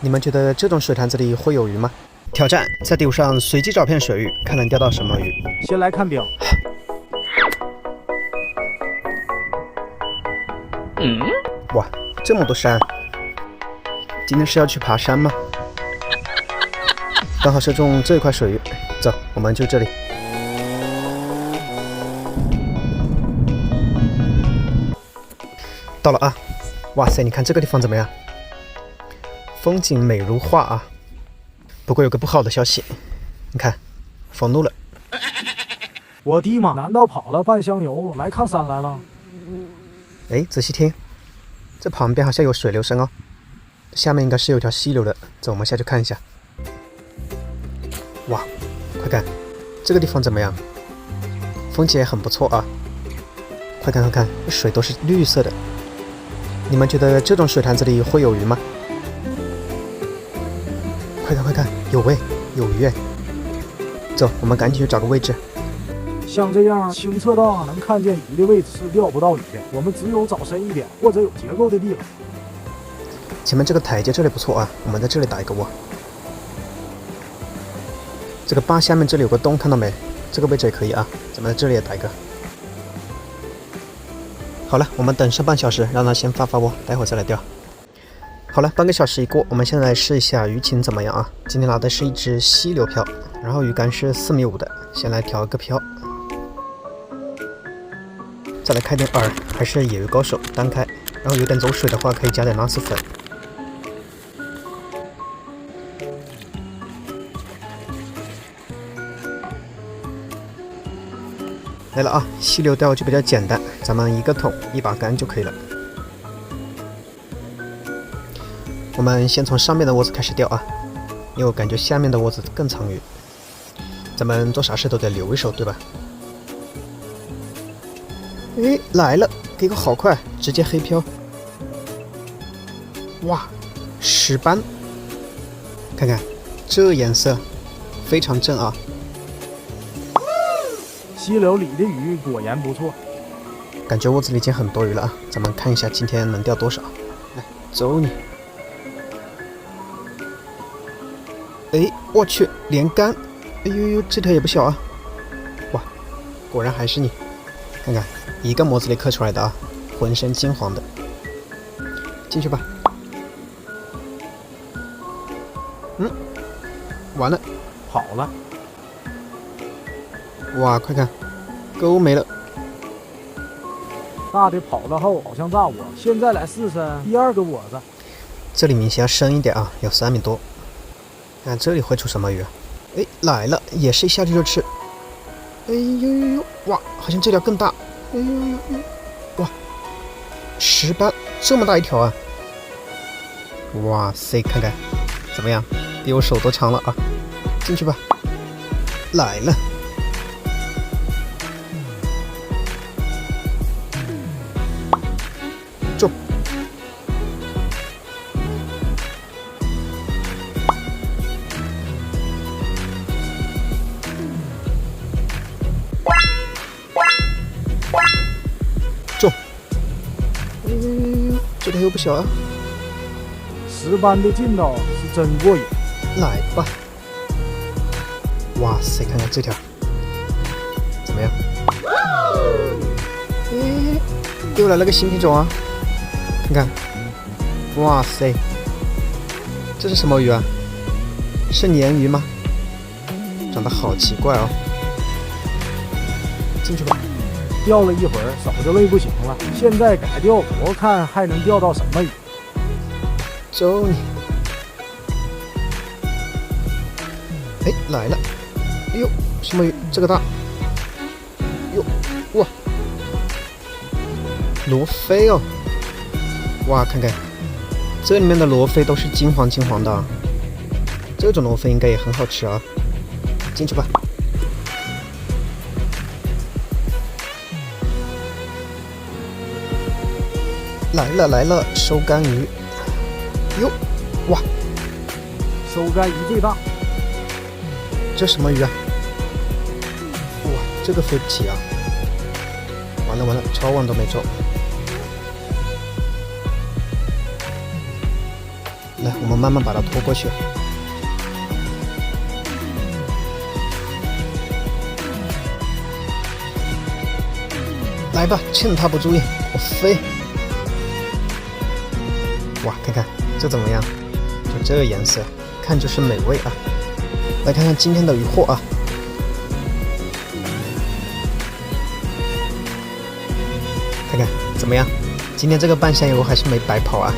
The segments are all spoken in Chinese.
你们觉得这种水潭子里会有鱼吗？挑战：在第5上随机找片水域，看能钓到什么鱼。先来看表。哇，这么多山！今天是要去爬山吗？刚好射中这一块水域，走，我们就这里。到了啊！哇塞，你看这个地方怎么样？风景美如画啊！不过有个不好的消息，你看，封路了。我的妈！难道跑了半箱油来看山来了？哎，仔细听，这旁边好像有水流声哦，下面应该是有条溪流的。走，我们下去看一下。哇，快看，这个地方怎么样？风景也很不错啊！快看快看，水都是绿色的。你们觉得这种水潭子里会有鱼吗？快看快看，有喂，有鱼哎！走，我们赶紧去找个位置。像这样清澈到能看见鱼的位置是钓不到鱼的，我们只有找深一点或者有结构的地方。前面这个台阶这里不错啊，我们在这里打一个窝。这个坝下面这里有个洞，看到没？这个位置也可以啊，咱们在这里也打一个。好了，我们等上半小时，让它先发窝，待会儿再来钓。好了，半个小时一过，我们现在来试一下鱼情怎么样啊？今天拿的是一只溪流漂，然后鱼竿是4.5米的，先来调一个漂。再来开点饵，还是野鱼高手单开，然后有点走水的话可以加点拉丝粉。来了啊，溪流钓就比较简单，咱们一个桶一把竿就可以了。我们先从上面的窝子开始钓啊，因为我感觉下面的窝子更藏鱼。咱们做啥事都得留一手，对吧？诶，来了，给个好快，直接黑漂。哇，10斑，看看这颜色，非常正啊。溪流里的鱼果然不错，感觉窝子里已经很多鱼了啊，咱们看一下今天能钓多少。来，走你！哎，我去，连竿！哎呦呦，这条也不小啊！哇，果然还是你！看看，一个模子里刻出来的啊，浑身金黄的。进去吧。完了，跑了。哇，快看，钩没了。大的跑了后好像炸窝，现在来试试第2个窝子。这里明显要深一点啊，有3米多。看这里会出什么鱼啊？哎，来了，也是一下去就吃。哎呦呦呦，哇，好像这条更大。哎呦呦呦，哇，10斑，这么大一条啊！哇塞，看看怎么样？比我手都长了啊！进去吧。来了。中。中。这条又不小啊。10斑的劲道是真过瘾。来吧。哇塞，看看这条怎么样？诶，又来了个新品种啊！看看，哇塞，这是什么鱼啊？是鲶鱼吗？长得好奇怪哦。进去吧。钓了一会儿，手就累不行了，现在改钓活，看还能钓到什么鱼。走你！哎，来了！哎呦，什么鱼？这个大！哟，哇，罗非哦！哇，看看这里面的罗非都是金黄金黄的啊，这种罗非应该也很好吃啊。进去吧。来了来了，收竿鱼！哟，哇，收竿鱼最大。这什么鱼啊？哇，这个飞不起啊！完了完了，超网都没中。来，我们慢慢把它拖过去。来吧，趁他不注意，我飞！哇，看看这怎么样？就这个颜色，看就是美味啊！来看看今天的渔获啊！看看怎么样？今天这个半箱油还是没白跑啊！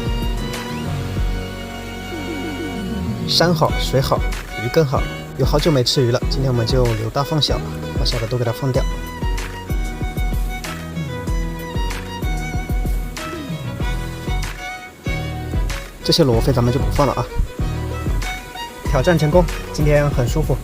山好，水好，鱼更好。有好久没吃鱼了，今天我们就留大放小，把小的都给它放掉。这些螺非咱们就不放了啊！挑战成功，今天很舒服。